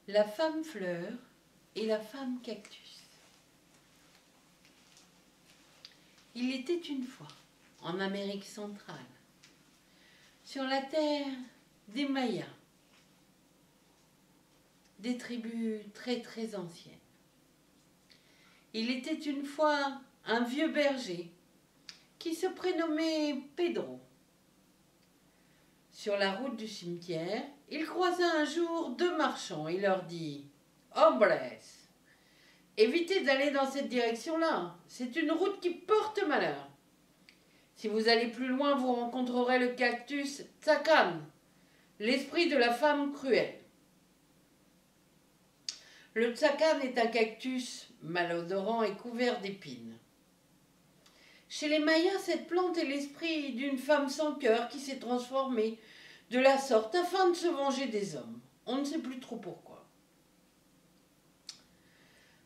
La femme fleur et la femme cactus. Il était une fois, en Amérique centrale, sur la terre des Mayas, des tribus très très anciennes. Il était une fois un vieux berger qui se prénommait Pedro. Sur la route du cimetière, il croisa un jour deux marchands et leur dit « Hombres, évitez d'aller dans cette direction-là, c'est une route qui porte malheur. Si vous allez plus loin, vous rencontrerez le cactus Tzacan, l'esprit de la femme cruelle. Le Tzacan est un cactus malodorant et couvert d'épines. Chez les Mayas, cette plante est l'esprit d'une femme sans cœur qui s'est transformée de la sorte afin de se venger des hommes. On ne sait plus trop pourquoi.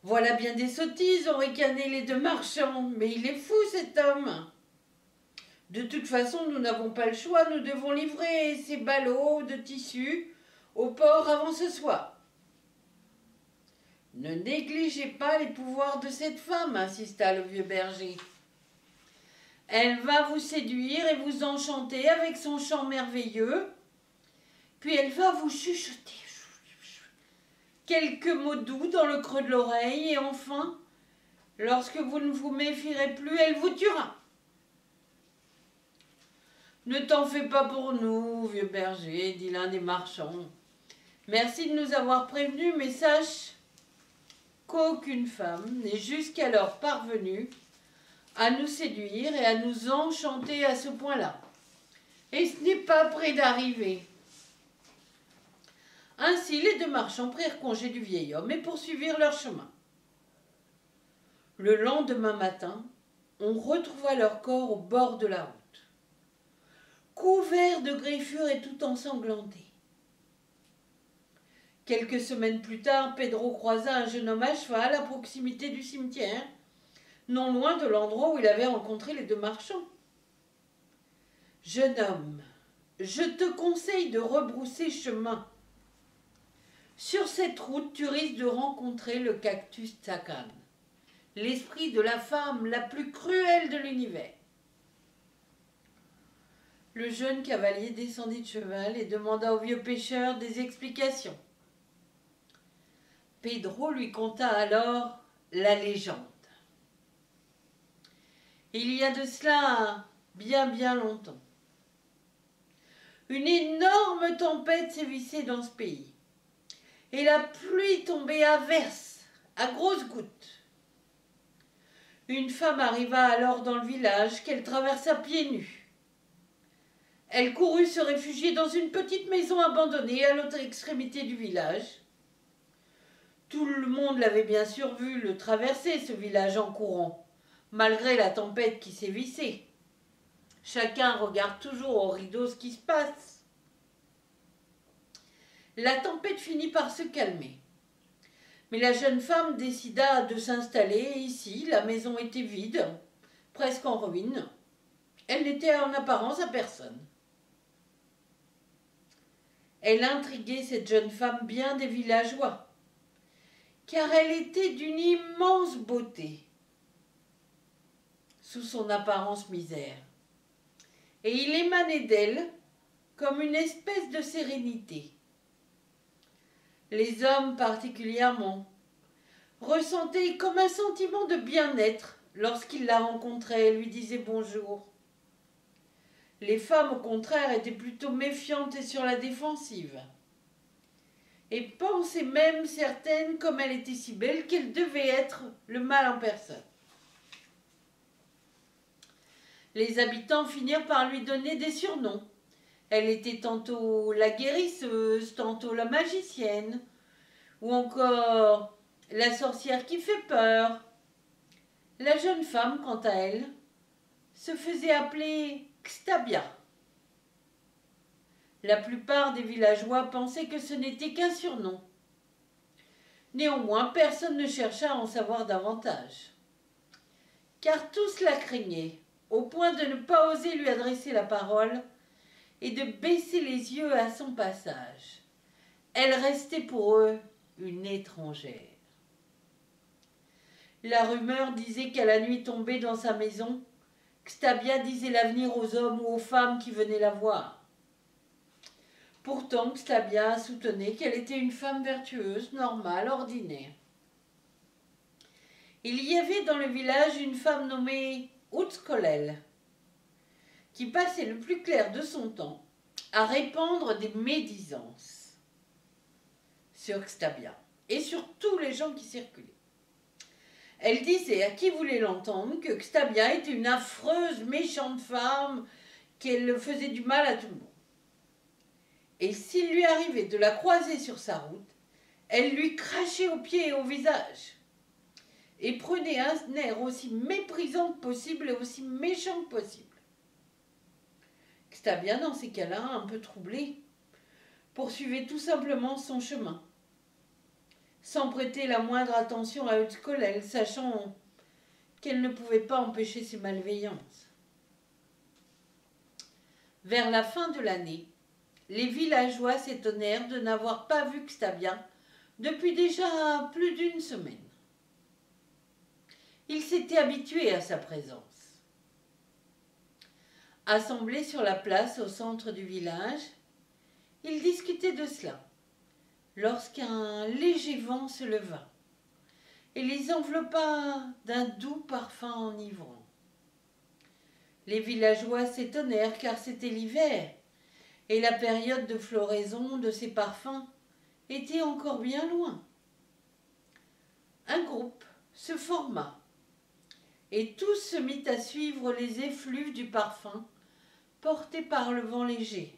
Voilà bien des sottises, ont ricané les deux marchands, mais il est fou cet homme. De toute façon, nous n'avons pas le choix, nous devons livrer ces ballots de tissu au port avant ce soir. Ne négligez pas les pouvoirs de cette femme, insista le vieux berger. Elle va vous séduire et vous enchanter avec son chant merveilleux, puis elle va vous chuchoter quelques mots doux dans le creux de l'oreille, et enfin, lorsque vous ne vous méfierez plus, elle vous tuera. Ne t'en fais pas pour nous, vieux berger, dit l'un des marchands. Merci de nous avoir prévenus, mais sache qu'aucune femme n'est jusqu'alors parvenue à nous séduire et à nous enchanter à ce point-là. Et ce n'est pas près d'arriver. Ainsi, les deux marchands prirent congé du vieil homme et poursuivirent leur chemin. Le lendemain matin, on retrouva leur corps au bord de la route, couverts de griffures et tout ensanglantés. Quelques semaines plus tard, Pedro croisa un jeune homme à cheval à proximité du cimetière, non loin de l'endroit où il avait rencontré les deux marchands. « Jeune homme, je te conseille de rebrousser chemin. Sur cette route, tu risques de rencontrer le cactus Tzacan, l'esprit de la femme la plus cruelle de l'univers. » Le jeune cavalier descendit de cheval et demanda au vieux pêcheur des explications. Pedro lui conta alors la légende. Il y a de cela bien longtemps, une énorme tempête sévissait dans ce pays, et la pluie tombait à verse, à grosses gouttes. Une femme arriva alors dans le village qu'elle traversa pieds nus. Elle courut se réfugier dans une petite maison abandonnée à l'autre extrémité du village. Tout le monde l'avait bien sûr vu le traverser, ce village en courant, malgré la tempête qui sévissait. Chacun regarde toujours au rideau ce qui se passe. La tempête finit par se calmer. Mais la jeune femme décida de s'installer ici. La maison était vide, presque en ruine. Elle n'était en apparence à personne. Elle intriguait cette jeune femme bien des villageois, car elle était d'une immense beauté, sous son apparence misère. Et il émanait d'elle comme une espèce de sérénité. Les hommes particulièrement ressentaient comme un sentiment de bien-être lorsqu'ils la rencontraient et lui disaient bonjour. Les femmes, au contraire, étaient plutôt méfiantes et sur la défensive, et pensaient même certaines, comme elle était si belle, qu'elle devait être le mal en personne. Les habitants finirent par lui donner des surnoms. Elle était tantôt la guérisseuse, tantôt la magicienne, ou encore la sorcière qui fait peur. La jeune femme, quant à elle, se faisait appeler Xtabia. La plupart des villageois pensaient que ce n'était qu'un surnom. Néanmoins, personne ne chercha à en savoir davantage, car tous la craignaient, au point de ne pas oser lui adresser la parole et de baisser les yeux à son passage. Elle restait pour eux une étrangère. La rumeur disait qu'à la nuit tombée dans sa maison, Xtabia disait l'avenir aux hommes ou aux femmes qui venaient la voir. Pourtant, Xtabia soutenait qu'elle était une femme vertueuse, normale, ordinaire. Il y avait dans le village une femme nommée Utskolel, qui passait le plus clair de son temps à répandre des médisances sur Xtabia et sur tous les gens qui circulaient. Elle disait à qui voulait l'entendre que Xtabia était une affreuse, méchante femme, qu'elle faisait du mal à tout le monde. Et s'il lui arrivait de la croiser sur sa route, elle lui crachait aux pieds et au visage, et prenait un air aussi méprisant que possible et aussi méchant que possible. Xtabia, dans ces cas-là, un peu troublée, poursuivait tout simplement son chemin, sans prêter la moindre attention à Utskolel, sachant qu'elle ne pouvait pas empêcher ses malveillances. Vers la fin de l'année, les villageois s'étonnèrent de n'avoir pas vu Xtabia depuis déjà plus d'une semaine. Ils s'étaient habitués à sa présence. Assemblés sur la place au centre du village, ils discutaient de cela, lorsqu'un léger vent se leva et les enveloppa d'un doux parfum enivrant. Les villageois s'étonnèrent car c'était l'hiver et la période de floraison de ces parfums était encore bien loin. Un groupe se forma et tous se mit à suivre les effluves du parfum porté par le vent léger.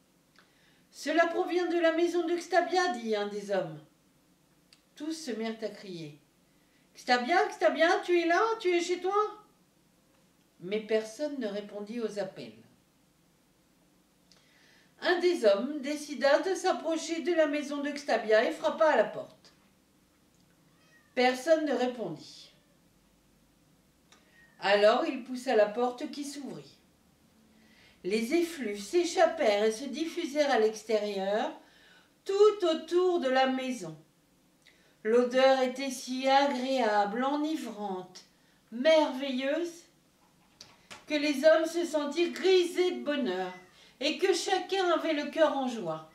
« Cela provient de la maison de Xtabia, dit un des hommes. Tous se mirent à crier. « Xtabia, Xtabia, tu es là? Tu es chez toi ?» Mais personne ne répondit aux appels. Un des hommes décida de s'approcher de la maison de Xtabia et frappa à la porte. Personne ne répondit. Alors il poussa la porte qui s'ouvrit. Les effluves s'échappèrent et se diffusèrent à l'extérieur, tout autour de la maison. L'odeur était si agréable, enivrante, merveilleuse, que les hommes se sentirent grisés de bonheur et que chacun avait le cœur en joie.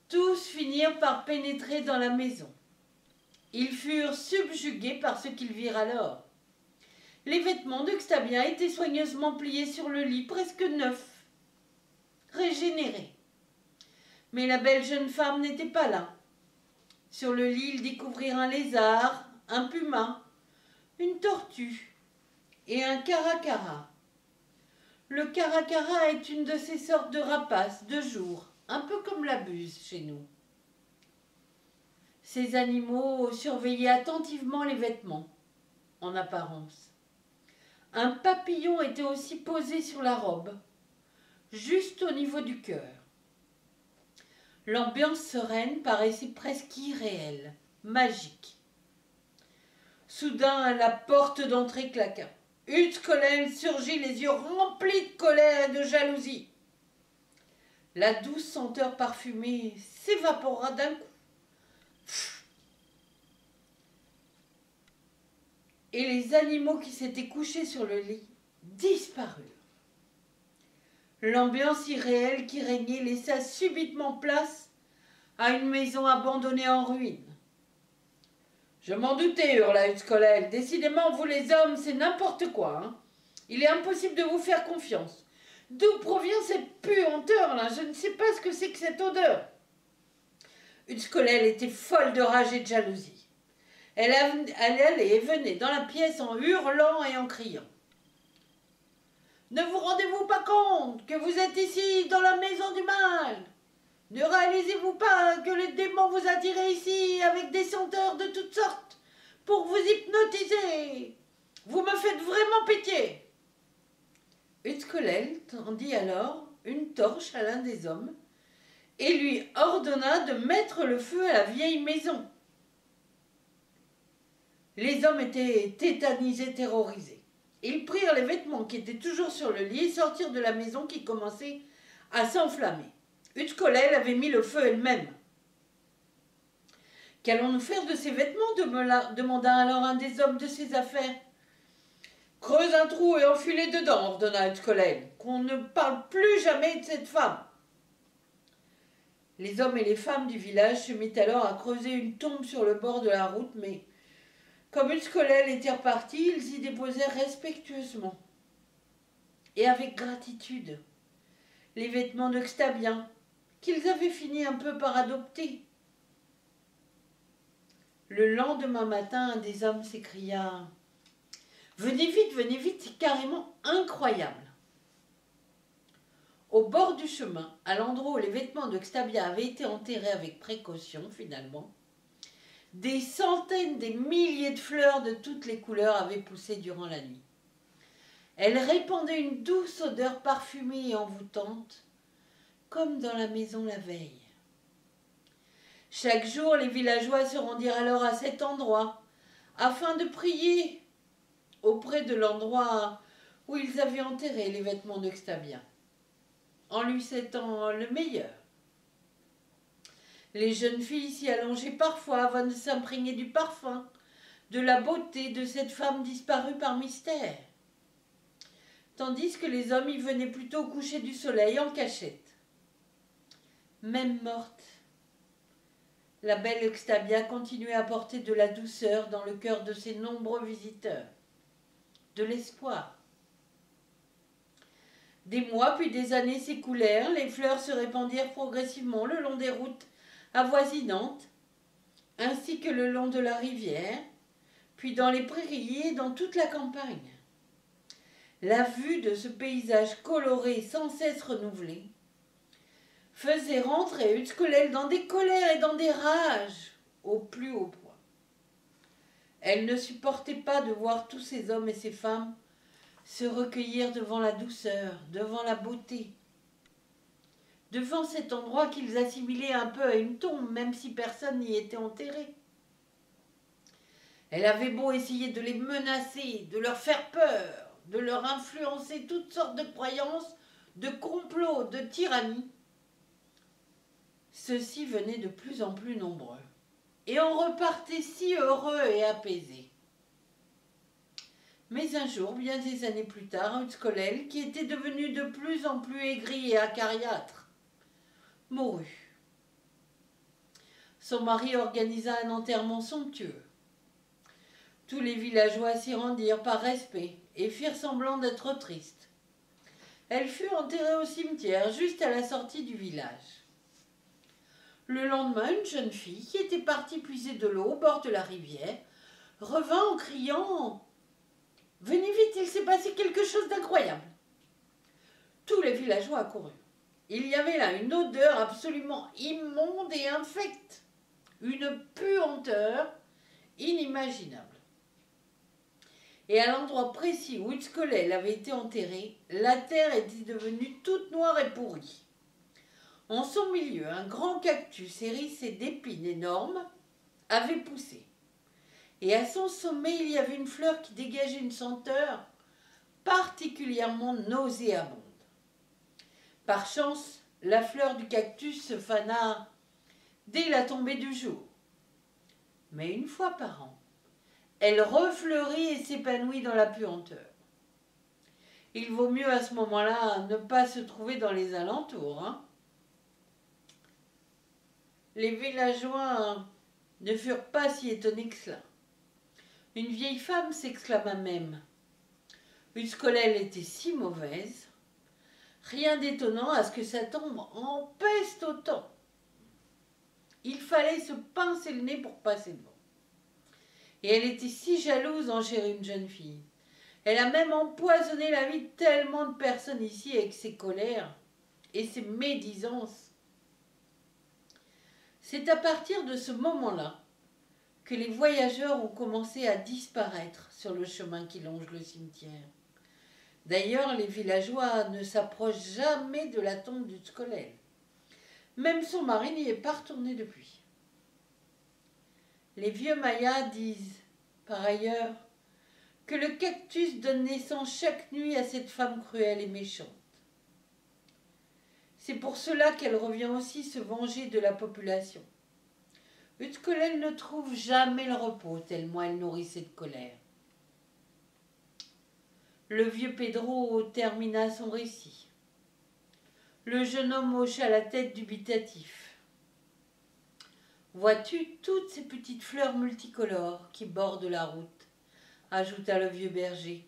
Tous finirent par pénétrer dans la maison. Ils furent subjugués par ce qu'ils virent alors. Les vêtements de Xtabia étaient soigneusement pliés sur le lit, presque neufs, régénérés. Mais la belle jeune femme n'était pas là. Sur le lit, ils découvrirent un lézard, un puma, une tortue et un caracara. Le caracara est une de ces sortes de rapaces de jour, un peu comme la buse chez nous. Ces animaux surveillaient attentivement les vêtements, en apparence. Un papillon était aussi posé sur la robe, juste au niveau du cœur. L'ambiance sereine paraissait presque irréelle, magique. Soudain, la porte d'entrée claqua. Utskolel surgit, les yeux remplis de colère et de jalousie. La douce senteur parfumée s'évapora d'un coup. Et les animaux qui s'étaient couchés sur le lit disparurent. L'ambiance irréelle qui régnait laissa subitement place à une maison abandonnée en ruine. « Je m'en doutais, hurla Utskolel. Décidément, vous les hommes, c'est n'importe quoi. Hein. Il est impossible de vous faire confiance. D'où provient cette puanteur là? Je ne sais pas ce que c'est que cette odeur. » Utskolel était folle de rage et de jalousie. Elle allait et venait dans la pièce en hurlant et en criant. « Ne vous rendez-vous pas compte que vous êtes ici dans la maison du mal? Ne réalisez-vous pas que les démons vous attiraient ici avec des senteurs de toutes sortes pour vous hypnotiser? Vous me faites vraiment pitié. » Utskolel tendit alors une torche à l'un des hommes et lui ordonna de mettre le feu à la vieille maison. Les hommes étaient tétanisés, terrorisés. Ils prirent les vêtements qui étaient toujours sur le lit et sortirent de la maison qui commençait à s'enflammer. Utskolel avait mis le feu elle-même. Qu'allons-nous faire de ces vêtements demanda alors un des hommes de ses affaires. Creuse un trou et enfile-les dedans, ordonna Utskolel. Qu'on ne parle plus jamais de cette femme. Les hommes et les femmes du village se mirent alors à creuser une tombe sur le bord de la route, mais comme Utskolel était reparti, ils y déposèrent respectueusement et avec gratitude les vêtements de Xtabien, qu'ils avaient fini un peu par adopter. Le lendemain matin, un des hommes s'écria « venez vite, c'est carrément incroyable !» Au bord du chemin, à l'endroit où les vêtements de Xtabia avaient été enterrés avec précaution, finalement, des centaines, des milliers de fleurs de toutes les couleurs avaient poussé durant la nuit. Elles répandaient une douce odeur parfumée et envoûtante, comme dans la maison la veille. Chaque jour, les villageois se rendirent alors à cet endroit, afin de prier auprès de l'endroit où ils avaient enterré les vêtements de Xtabia, en lui souhaitant le meilleur. Les jeunes filles s'y allongeaient parfois avant de s'imprégner du parfum, de la beauté de cette femme disparue par mystère, tandis que les hommes y venaient plutôt au coucher du soleil en cachette. Même morte, la belle Xtabia continuait à porter de la douceur dans le cœur de ses nombreux visiteurs, de l'espoir. Des mois puis des années s'écoulèrent, les fleurs se répandirent progressivement le long des routes avoisinantes, ainsi que le long de la rivière, puis dans les prairies et dans toute la campagne. La vue de ce paysage coloré sans cesse renouvelé faisait rentrer Utskolel dans des colères et dans des rages au plus haut point. Elle ne supportait pas de voir tous ces hommes et ces femmes se recueillir devant la douceur, devant la beauté, devant cet endroit qu'ils assimilaient un peu à une tombe, même si personne n'y était enterré. Elle avait beau essayer de les menacer, de leur faire peur, de leur influencer toutes sortes de croyances, de complots, de tyrannie. Ceux-ci venaient de plus en plus nombreux, et on repartait si heureux et apaisé. Mais un jour, bien des années plus tard, Utskolel, qui était devenu de plus en plus aigri et acariâtre, mourut. Son mari organisa un enterrement somptueux. Tous les villageois s'y rendirent par respect et firent semblant d'être tristes. Elle fut enterrée au cimetière, juste à la sortie du village. Le lendemain, une jeune fille, qui était partie puiser de l'eau au bord de la rivière, revint en criant « Venez vite, il s'est passé quelque chose d'incroyable !» Tous les villageois accoururent. Il y avait là une odeur absolument immonde et infecte, une puanteur inimaginable. Et à l'endroit précis où Utskolel avait été enterré, la terre était devenue toute noire et pourrie. En son milieu, un grand cactus hérissé d'épines énormes avait poussé. Et à son sommet, il y avait une fleur qui dégageait une senteur particulièrement nauséabonde. Par chance, la fleur du cactus se fana dès la tombée du jour. Mais une fois par an, elle refleurit et s'épanouit dans la puanteur. Il vaut mieux à ce moment-là ne pas se trouver dans les alentours. Les villageois ne furent pas si étonnés que cela. Une vieille femme s'exclama même. Utskolel était si mauvaise, rien d'étonnant à ce que sa tombe empeste autant. Il fallait se pincer le nez pour passer devant. Et elle était si jalouse d'enterrer une jeune fille. Elle a même empoisonné la vie de tellement de personnes ici avec ses colères et ses médisances. C'est à partir de ce moment-là que les voyageurs ont commencé à disparaître sur le chemin qui longe le cimetière. D'ailleurs, les villageois ne s'approchent jamais de la tombe d'Utskolel. Même son mari n'y est pas retourné depuis. Les vieux Mayas disent, par ailleurs, que le cactus donne naissance chaque nuit à cette femme cruelle et méchante. C'est pour cela qu'elle revient aussi se venger de la population. Utskolel ne trouve jamais le repos, tellement elle nourrissait de colère. Le vieux Pedro termina son récit. Le jeune homme hocha la tête dubitatif. Vois-tu toutes ces petites fleurs multicolores qui bordent la route, ajouta le vieux berger.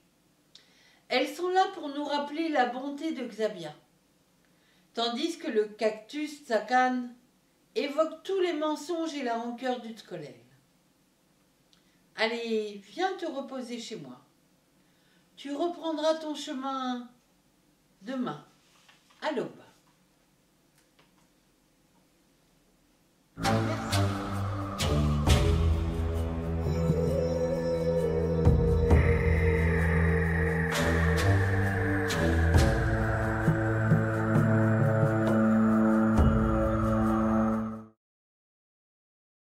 Elles sont là pour nous rappeler la bonté de Xabia, tandis que le cactus Tsakan évoque tous les mensonges et la rancœur d'Utskolel. Allez, viens te reposer chez moi. Tu reprendras ton chemin demain, à l'aube.